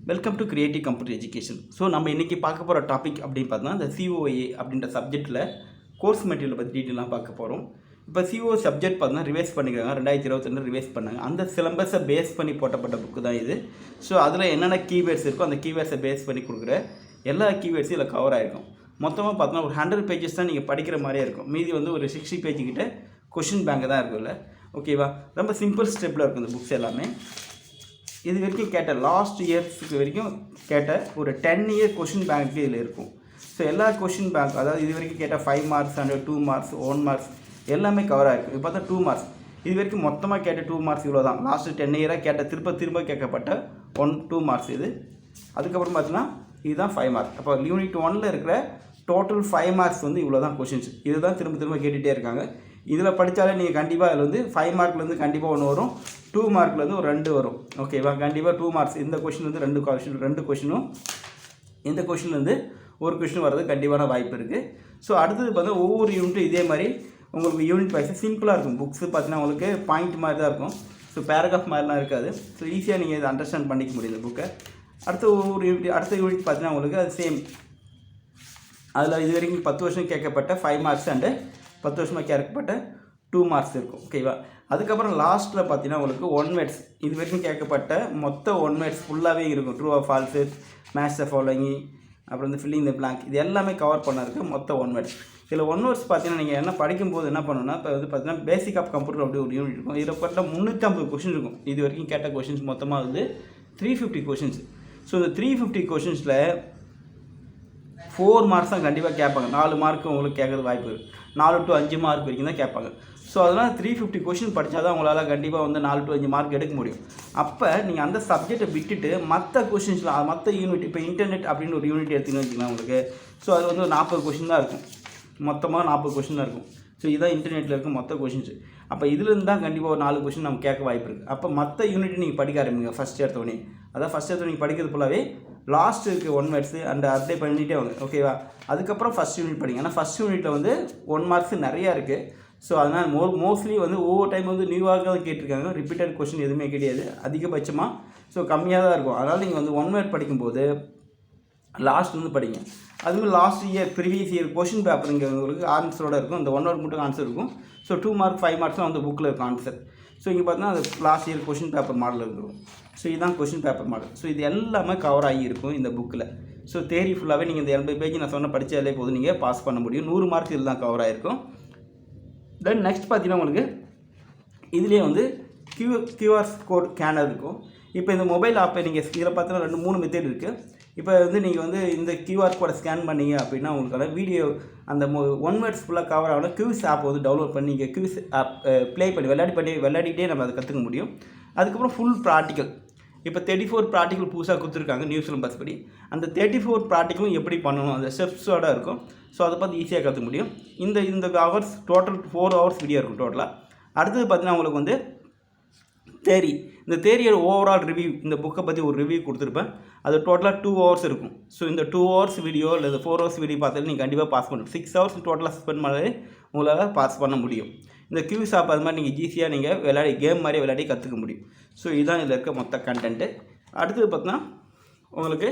Welcome to creative computer education. So நம்ம இன்றைக்கி பார்க்க போகிற டாபிக் அப்படின்னு பார்த்தோன்னா இந்த COA அப்படின்ற சப்ஜெக்ட்டில் கோர்ஸ் மெட்டீரியல் பற்றி டீட்டெயிலாக பார்க்க போகிறோம். இப்போ COA சப்ஜெக்ட் பார்த்தீங்கன்னா ரிவைஸ் பண்ணிக்கிறாங்க, 2022 ரிவைஸ் பண்ணாங்க. அந்த சிலபஸை பேஸ் பண்ணி போட்டப்பட்ட புக்கு தான் இது. ஸோ அதில் என்னென்ன கீவேர்ட்ஸ் இருக்கோ அந்த கீவேர்ட்ஸை பேஸ் பண்ணி கொடுக்குற எல்லா கீவேர்ட்ஸும் இதில் கவர் ஆகிருக்கும். மொத்தமாக பார்த்தோன்னா ஒரு 100 பேஜஸ் தான் நீங்கள் படிக்கிற மாதிரியே இருக்கும். மீதி வந்து ஒரு 60 பேஜுக்கிட்ட கொஷின் பேங்க் தான் இருக்குல்ல. ஓகேவா, ரொம்ப சிம்பிள் ஸ்டெப்பில் இருக்கும் இந்த புக்ஸ் எல்லாமே. இது வரைக்கும் கேட்ட லாஸ்ட் இயர்ஸுக்கு வரைக்கும் கேட்ட ஒரு 10 இயர் கொஷின் பேங்க்கு இதில் இருக்கும். ஸோ எல்லா கொஷின் பேங்க், அதாவது இது வரைக்கும் கேட்ட 5 மார்க்ஸ் அண்ட் 2 மார்க்ஸ் 1 மார்க்ஸ் எல்லாமே கவர் ஆகிருக்கும். இப்போ பார்த்தா 2 மார்க்ஸ் இது வரைக்கும் மொத்தமாக கேட்ட 2 மார்க்ஸ் இவ்வளோ தான். லாஸ்ட்டு 10 இயராக கேட்ட திரும்ப கேட்கப்பட்ட 2 மார்க்ஸ் இது. அதுக்கப்புறம் பார்த்தீங்கன்னா இதுதான் 5 மார்க்ஸ். அப்போ யூனிட் 1ல் இருக்கிற டோட்டல் 5 மார்க்ஸ் வந்து இவ்வளோ தான் கொஷின்ஸ். இதுதான் திரும்ப கேட்டுகிட்டே இருக்காங்க. இதில் படித்தாலே நீங்கள் கண்டிப்பாக அதில் வந்து 5 மார்க்லேருந்து கண்டிப்பாக 1 வரும், 2 மார்க்லேருந்து ஒரு 2 வரும். ஓகேவா, கண்டிப்பாக 2 மார்க்ஸ். இந்த கொஷின் வந்து 2 கொஷினும் இந்த கொஷின்லேருந்து ஒரு கொஷின் வர்றது கண்டிப்பான வாய்ப்பு இருக்குது. ஸோ அடுத்தது பார்த்தா ஒவ்வொரு யூனிட்டும் இதே மாதிரி உங்களுக்கு யூனிட் வைஸ் சிம்பிளாக இருக்கும். புக்ஸு பார்த்தீங்கன்னா உங்களுக்கு பாயிண்ட் மாதிரி தான் இருக்கும். ஸோ பேராகிராஃப் மாதிரிலாம் இருக்காது. ஸோ ஈஸியாக நீங்கள் இதை அண்டர்ஸ்டாண்ட் பண்ணிக்க முடியும் இந்த புக்கை. அடுத்த ஒவ்வொரு யூனிட் பார்த்தீங்கன்னா உங்களுக்கு அது சேம். அதில் இது வரைக்கும் 10 வருஷம் கேட்கப்பட்ட 5 மார்க்ஸ் அண்டு 10 வருஷமாக கேட்கப்பட்ட 2 மார்க்ஸ் இருக்கும். ஓகேவா, அதுக்கப்புறம் லாஸ்ட்டில் பார்த்தீங்கன்னா உங்களுக்கு 1 வேர்ட்ஸ் இது வரைக்கும் கேட்கப்பட்ட மொத்த 1 வேர்ட்ஸ் ஃபுல்லாகவே இருக்கும். True R falls, match the following, அப்புறம் வந்து ஃபில்லிங் த பிளாங்க், இது எல்லாமே கவர் பண்ண மொத்த 1 வேர்ட்ஸ். இதில் 1 வேர்ட்ஸ் பார்த்தீங்கன்னா நீங்கள் என்ன படிக்கும்போது என்ன பண்ணணும்னா, இப்போ வந்து பார்த்தீங்கன்னா பேசிக் ஆஃப் கம்ப்யூட்டர் அப்படி ஒரு யூனிட் இருக்கும். இதில் பார்த்தா 350 கொஷின் இருக்கும். இது வரைக்கும் கேட்ட கொஷின்ஸ் மொத்தமாக வந்து 350 கொஷின்ஸ். ஸோ இந்த 350 கொஷின்ஸில் 4 மார்க்ஸ் தான் கண்டிப்பாக கேட்பாங்க. 4 மார்க்கு உங்களுக்கு கேட்குறது வாய்ப்பு இருக்குது. 4 to 5 மார்க் வரைக்கும் தான் கேட்பாங்க. ஸோ அதனால் 350 கொஷின் படித்தா தான் உங்களால் கண்டிப்பாக வந்து 4 to 5 மார்க் எடுக்க முடியும். அப்போ நீங்கள் அந்த சப்ஜெக்டை விட்டுட்டு மற்ற கொஷின்ஸில் மற்ற யூனிட், இப்போ இன்டர்நெட் அப்படின்னு ஒரு யூனிட் எடுத்துன்னு வச்சுக்கலாம் உங்களுக்கு. ஸோ அது வந்து 40 கொஷின் தான் இருக்கும். மொத்தமாக 40 கொஷின் தான் இருக்கும். ஸோ இதுதான் இன்டர்நெட்டில் இருக்கும் மொத்த கொஷின்ஸு. அப்போ இதுலேருந்து தான் கண்டிப்பாக ஒரு 4 கொஷின் நம்ம கேட்க வாய்ப்பு இருக்குது. அப்போ மற்ற யூனிட் நீங்கள் படிக்க ஆரம்பிங்க ஃபஸ்ட் எடுத்தோடனே. அதான் ஃபஸ்ட் எடுத்தோடனே நீங்கள் படிக்கிறது ஃபுல்லாகவே லாஸ்ட் இருக்குது 1 வேர்ட்ஸு அண்ட் அப்டே பண்ணிகிட்டே வாங்க. ஓகேவா, அதுக்கப்புறம் ஃபஸ்ட் யூனிட் படிங்க. ஏன்னா ஃபஸ்ட் யூனிட்டில் வந்து 1 மார்க்ஸ் நிறையா இருக்குது. ஸோ அதனால் மோஸ்ட்லி வந்து ஒவ்வொரு டைம் வந்து நியூவாக தான் கேட்டிருக்காங்க. ரிப்பீட்டட் கொஷின் எதுவுமே கிடையாது அதிகபட்சமாக. ஸோ கம்மியாக தான் இருக்கும். அதனால் நீங்கள் வந்து 1 வேர்ட் படிக்கும்போது லாஸ்ட் வந்து படிங்க. அதுமாதிரி last year previous year question paper இங்கே உங்களுக்கு ஆன்சரோடு இருக்கும். இந்த 1 வேர்ட் மட்டும் ஆன்சர் இருக்கும். ஸோ 2 மார்க் 5 மார்க்ஸ்லாம் வந்து புக்கில் இருக்கும் ஆன்சர். ஸோ இங்கே பார்த்தீங்கன்னா அது last year question paper model இருக்கும். ஸோ இதுதான் கொஷின் பேப்பர் மாடல். ஸோ இது எல்லாமே கவர் ஆகி இருக்கும் இந்த புக்கில். ஸோ தேரி ஃபுல்லாகவே நீங்கள் இந்த 80 பேஜ் நான் சொன்ன படித்தாலே போதும், நீங்கள் பாஸ் பண்ண முடியும். 100 மார்க்ஸ் இதில் தான் கவர் ஆகிருக்கும். தென் நெக்ஸ்ட் பார்த்தீங்கன்னா உங்களுக்கு இதுலேயே வந்து QR கோட் ஸ்கேனர் இருக்கும். இப்போ இந்த மொபைல் ஆப்பை நீங்கள் இதில் பார்த்தீங்கன்னா 2-3 மெத்தட் இருக்குது. இப்போ வந்து நீங்கள் வந்து இந்த QR கோடை ஸ்கேன் பண்ணிங்க அப்படின்னா உங்களுக்கான வீடியோ அந்த 1 வேர்ட்ஸ் ஃபுல்லாக கவர் ஆகணும். குவிஸ் ஆப் வந்து டவுன்லோட் பண்ணி நீங்கள் குவிஸ் ஆப் ப்ளே பண்ணி விளையாடிட்டே நம்ம அதை கற்றுக்க முடியும். அதுக்கப்புறம் ஃபுல் ப்ராக்டிக்கல். இப்போ 34 ப்ராக்டிக்கல் புதுசாக கொடுத்துருக்காங்க நியூ சிலபஸ் படி. அந்த 34 ப்ராக்டிக்கலும் எப்படி பண்ணணும் அந்த ஸ்டெப்ஸோடு இருக்கும். ஸோ அதை பார்த்து ஈஸியாக கற்றுக்க முடியும். இந்த ஹவர்ஸ் டோட்டல் 4 ஹவர்ஸ் வீடியோ இருக்கும் டோட்டலாக. அடுத்தது பார்த்தீங்கன்னா உங்களுக்கு வந்து தேரி. இந்த தேரியோட ஓவரால் ரிவ்யூ, இந்த புக்கை பற்றி ஒரு ரிவ்யூ கொடுத்துருப்பேன். அது டோட்டலாக 2 ஹவர்ஸ் இருக்கும். ஸோ இந்த 2 ஹவர்ஸ் வீடியோ இல்லை 4 ஹவர்ஸ் வீடியோ பார்த்தாலும் நீங்கள் கண்டிப்பாக பாஸ் பண்ணணும். 6 ஹவர்ஸ் டோட்டலாக ஸ்பெண்ட் பண்ணாலே உங்களால் பாஸ் பண்ண முடியும். இந்த கியூஸ் ஆப் அது மாதிரி நீங்கள் ஈஸியாக நீங்கள் கேம் மாதிரி விளையாடி கற்றுக்க முடியும். ஸோ இதுதான் இதில் இருக்க மொத்த கண்டென்ட்டு. அடுத்தது பார்த்தீங்கன்னா உங்களுக்கு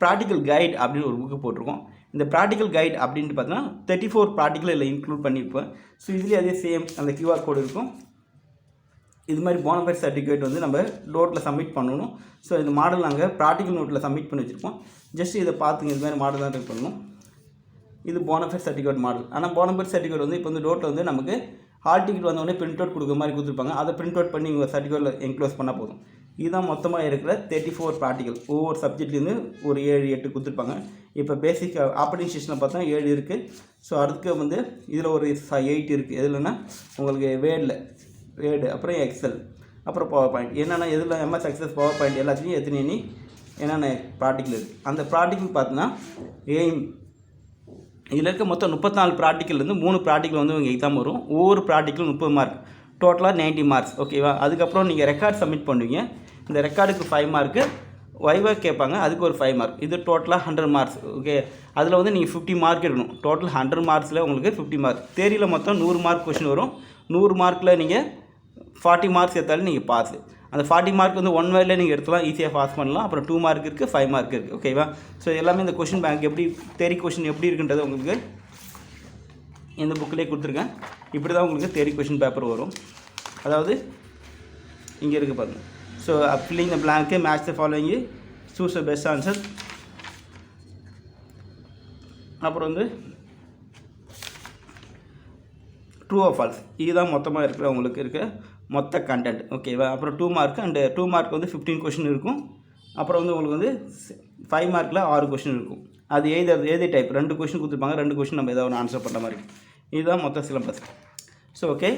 ப்ராக்டிக்கல் கைட் அப்படின்னு ஒரு புக்கு போட்டிருக்கோம். இந்த ப்ராக்டிக்கல் கைட் அப்படின்ட்டு பார்த்தீங்கன்னா 34 ப்ராக்டிக்கல் இதில் இன்க்ளூட் பண்ணியிருப்பேன். ஸோ இதுலேயே அதே சேம் அந்த QR கோடு இருக்கும். இது மாதிரி போனஃபைட் சர்டிஃபிகேட் வந்து நம்ம நோட்டில் சப்மிட் பண்ணணும். ஸோ இந்த மாடல் நாங்கள் ப்ராக்டிக்கல் நோட்டில் சப்மிட் பண்ணி வச்சுருப்போம். ஜஸ்ட் இதை பார்த்துங்க, இது மாதிரி மாடல் தான் பண்ணணும். இது போனஃபைட் சர்டிஃபிகேட் மாடல். ஆனால் போனஃபைட் சர்டிஃபிகேட் வந்து இப்போ வந்து நோட்டில் வந்து நமக்கு ஹால் டிக்கெட் வந்தோடனே பிரிண்ட் அவுட் கொடுக்குற மாதிரி கொடுத்துருப்பாங்க. அதை பிரிண்ட் அவுட் பண்ணி உங்கள் சர்டிஃபிகேட்டில் என்க்ளோஸ் பண்ணால் போதும். இதுதான் மொத்தமாக இருக்கிற 34 ப்ராக்டிக்கல். ஒவ்வொரு சப்ஜெக்ட்லேருந்து ஒரு 7-8 கொடுத்துருப்பாங்க. இப்போ பேசிக் ஆப்ரேட்டிங் சிஸ்டம் பார்த்தா 7 இருக்குது. ஸோ அதுக்கு வந்து இதில் ஒரு 8 இருக்குது. எதுலன்னா உங்களுக்கு வேர்டு, அப்புறம் எக்ஸல், அப்புறம் பவர் பாயிண்ட், என்னென்னா எதில் MS எக்ஸஸ் பவர் பாயிண்ட் எல்லாத்துலேயும் எத்தனை என்னென்ன ப்ராக்டிக்கல் இருக்குது. அந்த ப்ராக்டிக்கல் பார்த்தீங்கன்னா எய்ம் இதில் இருக்க மொத்தம் 34 ப்ராக்டிக்கல்லேருந்து 3 ப்ராக்டிக்கல் வந்து உங்கள் எக்ஸாம் வரும். ஒவ்வொரு ப்ராக்டிக்கலும் 30 மார்க், டோட்டலாக 90 மார்க்ஸ். ஓகேவா, அதுக்கப்புறம் நீங்கள் ரெக்கார்ட் சப்மிட் பண்ணுவீங்க. இந்த ரெக்கார்டுக்கு 5 மார்க்கு, வைவா கேட்பாங்க, அதுக்கு ஒரு 5 மார்க். இது டோட்டலாக 100 மார்க்ஸ். ஓகே, அதில் வந்து நீங்கள் 50 மார்க் எடுக்கணும். டோட்டல் 100 மார்க்ஸில் உங்களுக்கு 50 மார்க். தேரியில் மொத்தம் 100 மார்க் கொஷின் வரும். 100 மார்க்கில் நீங்கள் 40 மார்க்ஸ் எடுத்தாலும் நீங்கள் பாஸ். அந்த 40 மார்க் வந்து 1 வேர்டில் நீங்கள் எடுத்துலாம், ஈஸியாக பாஸ் பண்ணலாம். அப்புறம் 2 மார்க் இருக்குது, 5 மார்க் இருக்குது. ஓகேவா? ஸோ எல்லாமே இந்த கொஷின் பேங்க் எப்படி தேரி கொஷின் எப்படி இருக்குன்றது உங்களுக்கு இந்த புக்கிலே கொடுத்துருக்கேன். இப்படி தான் உங்களுக்கு தேரி கொஷின் பேப்பர் வரும். அதாவது இங்கே இருக்குது பாருங்கள். So filling the பிளாங்க்கு, match the following, choose the best answer. அப்புறம் வந்து ட்ரூ ஆர் ஃபால்ஸ், இதுதான் மொத்தமாக இருக்கிற உங்களுக்கு இருக்க மொத்த கண்டென்ட். ஓகேவா? அப்புறம் 2 மார்க் அண்டு 2 மார்க் வந்து 15 கொஷின் இருக்கும். அப்புறம் வந்து உங்களுக்கு வந்து 5 மார்க்கில் 6 கொஷின் இருக்கும். அது ஏதே டைப் 2 கொஷின் கொடுத்துருப்பாங்க, 2 கொஷின் நம்ம ஏதாவது ஒன்று ஆன்சர் பண்ணுற மாதிரி. இதுதான் மொத்த சிலபஸ். ஸோ ஓகே,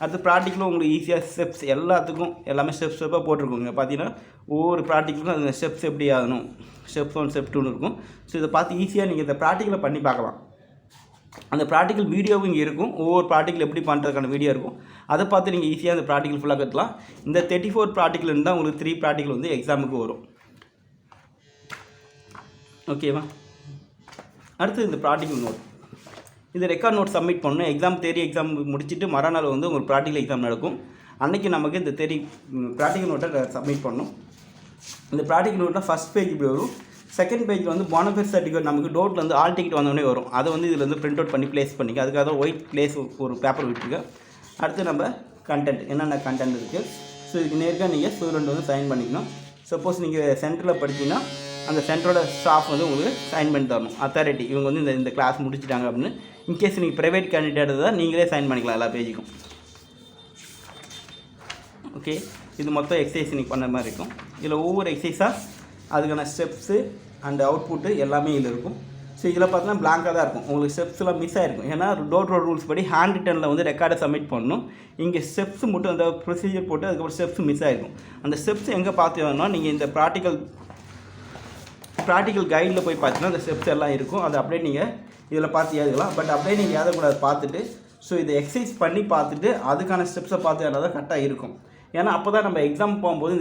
அடுத்து ப்ராக்டிக்கலும் உங்களுக்கு ஈஸியாக ஸ்டெப்ஸ் எல்லாத்துக்கும் எல்லாமே ஸ்டெப்பாக போட்டிருக்கோங்க. பார்த்தீங்கன்னா ஒவ்வொரு ப்ராக்டிக்கலுக்கும் அந்த ஸ்டெப்ஸ் எப்படி ஆகணும், ஸ்டெப் 1 ஸ்டெப் 2ன்னு இருக்கும். ஸோ இதை பார்த்து ஈஸியாக நீங்கள் இந்த ப்ராக்டிக்கலை பண்ணி பார்க்கலாம். அந்த ப்ராக்டிக்கல் வீடியோவும் இங்கே இருக்கும். ஒவ்வொரு ப்ராக்டிக்கல் எப்படி பண்ணுறதுக்கான வீடியோ இருக்கும். அதை பார்த்து நீங்கள் ஈஸியாக அந்த ப்ராக்டிக்கல் ஃபுல்லாக கற்றுக்கலாம். இந்த 34 ப்ராக்டிக்கல் இருந்தால் உங்களுக்கு 3 ப்ராக்டிக்கல் வந்து எக்ஸாமுக்கு வரும். ஓகேவா? அடுத்து இந்த ப்ராக்டிக்கல் நோட், இது ரெக்கார்ட் நோட் சப்மிட் பண்ணணும். எக்ஸாம் தேரி எக்ஸாம் முடிச்சுட்டு மறுநாள் வந்து உங்களுக்கு ப்ராக்டிக்கல் எக்ஸாம் நடக்கும். அன்றைக்கி நமக்கு இந்த ப்ராக்டிக்கல் நோட்டை சப்மிட் பண்ணணும். இந்த ப்ராக்டிக்கல் நோட்டில் ஃபஸ்ட் பேஜ் இப்படி வரும். செகண்ட் பேஜில் வந்து போனஃபைட் சர்டிஃபிகேட் நமக்கு டோட்டில் வந்து ஆல் டிக்கெட் வந்தோடனே வரும். அதை வந்து இதில் வந்து பிரிண்ட் அவுட் பண்ணி ப்ளேஸ் பண்ணிக்க. அதுக்காக தான் ஒயிட் ப்ளேஸ் ஒரு பேப்பர் விட்டுருக்கேன். அடுத்து நம்ம கண்டென்ட், என்னென்ன கண்டென்ட் இருக்குது. ஸோ இதுக்கு நேர்காக நீங்கள் ஸ்டூடெண்ட் வந்து சைன் பண்ணிக்கணும். சப்போஸ் நீங்கள் சென்டரில் படிச்சிங்கன்னா அந்த சென்டரோட ஸ்டாஃப் வந்து உங்களுக்கு சைன் பண்ணி தரணும். அத்தாரிட்டி இவங்க வந்து இந்த கிளாஸ் முடிச்சிட்டாங்க அப்படின்னு. இன்கேஸ் நீங்கள் ப்ரைவேட் கேண்டிடேட் தான் நீங்களே சைன் பண்ணிக்கலாம் எல்லா பேஜுக்கும். ஓகே, இது மொத்தம் எக்ஸசைஸ் நீங்கள் பண்ண மாதிரி இருக்கும். இதில் ஒவ்வொரு எக்ஸசைஸாக அதுக்கான ஸ்டெப்ஸு அண்ட் அவுட்புட்டு எல்லாமே இதில் இருக்கும். ஸோ இதில் பார்த்தீங்கன்னா பிளாங்காக தான் இருக்கும். உங்களுக்கு ஸ்டெப்ஸ்லாம் மிஸ் ஆகிருக்கும். ஏன்னா டோர் ரூல்ஸ் படி ஹேண்ட் ரிட்டனில் வந்து ரெக்கார்டை சப்மிட் பண்ணணும். இங்கே ஸ்டெப்ஸ் மட்டும் அந்த ப்ரொசீஜர் போட்டு அதுக்கப்புறம் ஸ்டெப்ஸ் மிஸ் ஆகிருக்கும். அந்த ஸ்டெப்ஸ் எங்கே பார்த்துக்கணும்னா நீங்கள் இந்த ப்ராக்டிக்கல் கைடில் போய் பார்த்தீங்கன்னா அந்த ஸ்டெப்ஸ் எல்லாம் இருக்கும். அதை அப்படியே நீங்கள் இதில் பார்த்து எழுதலாம். பட் அப்படியே நீங்கள் எழுதக்கூடாது, பார்த்துட்டு ஸோ இதை எக்ஸசைஸ் பண்ணி பார்த்துட்டு அதுக்கான ஸ்டெப்ஸை பார்த்து எழுதாதான் கரெக்டாக இருக்கும். ஏன்னா அப்போ தான் நம்ம எக்ஸாம் போகும்போது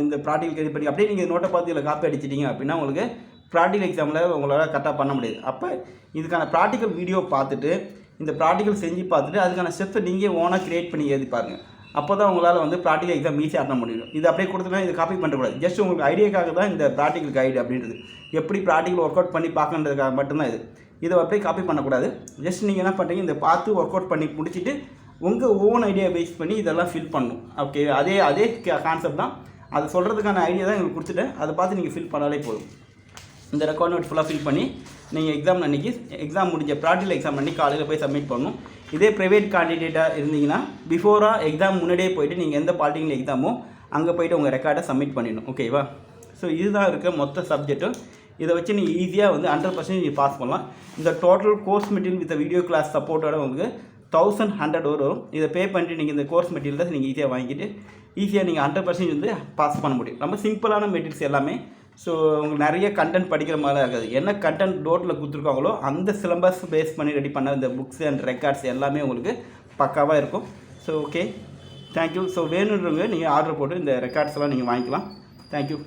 இந்த ப்ராக்டிக்கல் ரெடி பண்ணி அப்படியே நீங்கள் நோட்டை பார்த்து இதில் காப்பி அடிச்சிட்டிங்க அப்படின்னா உங்களுக்கு ப்ராக்டிக்கல் எக்ஸாமில் உங்களால் கரெக்டாக பண்ண முடியாது. அப்போ இதுக்கான ப்ராக்டிக்கல் வீடியோ பார்த்துட்டு இந்த ப்ராக்டிக்கல் செஞ்சு பார்த்துட்டு அதுக்கான ஸ்டெப்ஸை நீங்கள் ஓனாக க்ரியேட் பண்ணி எழுதி பாருங்கள். அப்போ தான் உங்களால் வந்து ப்ராக்டிக்கல் எக்ஸாம் ஈஸியாக அட்டன் முடியும். இது அப்படியே கொடுத்துட்டா இதை காப்பி பண்ணக்கூடாது. ஜஸ்ட் உங்களுக்கு ஐடியாக்காக தான் இந்த ப்ராக்டிக்கல் கைடு அப்படின்றது. எப்படி ப்ராக்டிக்கல் ஒர்க் அவுட் பண்ணி பார்க்கன்றதுக்காக மட்டும்தான் இது. இதை அப்படியே காப்பி பண்ணக்கூடாது. ஜஸ்ட் நீங்கள் என்ன பண்ணுறீங்க, இந்த பார்த்து ஒர்க் அவுட் பண்ணி முடிச்சுட்டு உங்கள் ஓன் ஐடியா பேஸ் பண்ணி இதெல்லாம் ஃபில் பண்ணணும். ஓகே, அதே கான்செப்ட் தான். அது சொல்கிறதுக்கான ஐடியா தான் எங்களுக்கு கொடுத்துட்டேன். அதை பார்த்து நீங்கள் ஃபில் பண்ணாலே போதும். இந்த ரெக்கார்ட் நோட் ஃபுல்லாக ஃபில் பண்ணி நீங்கள் எக்ஸாம் முடிஞ்ச ப்ராக்டிக்கல் எக்ஸாம் அன்றைக்கி காலையில் போய் சப்மிட் பண்ணணும். இதே ப்ரைவேட் கேண்டிடேட்டாக இருந்தீங்கன்னா பிஃபோராக எக்ஸாம் முன்னாடியே போய்ட்டு நீங்கள் எந்த பாலிடெக்னிக் எக்ஸாமோ அங்கே போய்ட்டு உங்கள் ரெக்கார்டை சப்மிட் பண்ணிடணும். ஓகேவா? ஸோ இதுதான் இருக்க மொத்த சப்ஜெக்ட்டும். இதை வச்சு நீங்கள் ஈஸியாக வந்து 100% நீங்கள் பாஸ் பண்ணலாம். இந்த total course material with video class சப்போர்ட்டோட உங்களுக்கு 1100 வரும். இதை பே பண்ணிட்டு நீங்கள் இந்த கோர்ஸ் மெட்டீரியல் நீங்கள் ஈஸியாக வாங்கிட்டு ஈஸியாக நீங்கள் 100% வந்து பாஸ் பண்ண முடியும். ரொம்ப சிம்பிளான மெட்டீரியல்ஸ் எல்லாமே. ஸோ உங்களுக்கு நிறைய கண்டென்ட் படிக்கிற மாதிரி தான் இருக்காது. என்ன கண்டென்ட் டோட்டில் கொடுத்துருக்காங்களோ அந்த சிலபஸ் பேஸ் பண்ணி ரெடி பண்ண இந்த புக்ஸ் அண்ட் ரெக்கார்ட்ஸ் எல்லாமே உங்களுக்கு பக்காவாக இருக்கும். So okay, thank you. ஸோ வேணுன்றவங்க நீங்கள் ஆர்டர் போட்டு இந்த ரெக்கார்ட்ஸ் எல்லாம் நீங்கள் வாங்கிக்கலாம். தேங்க்யூ.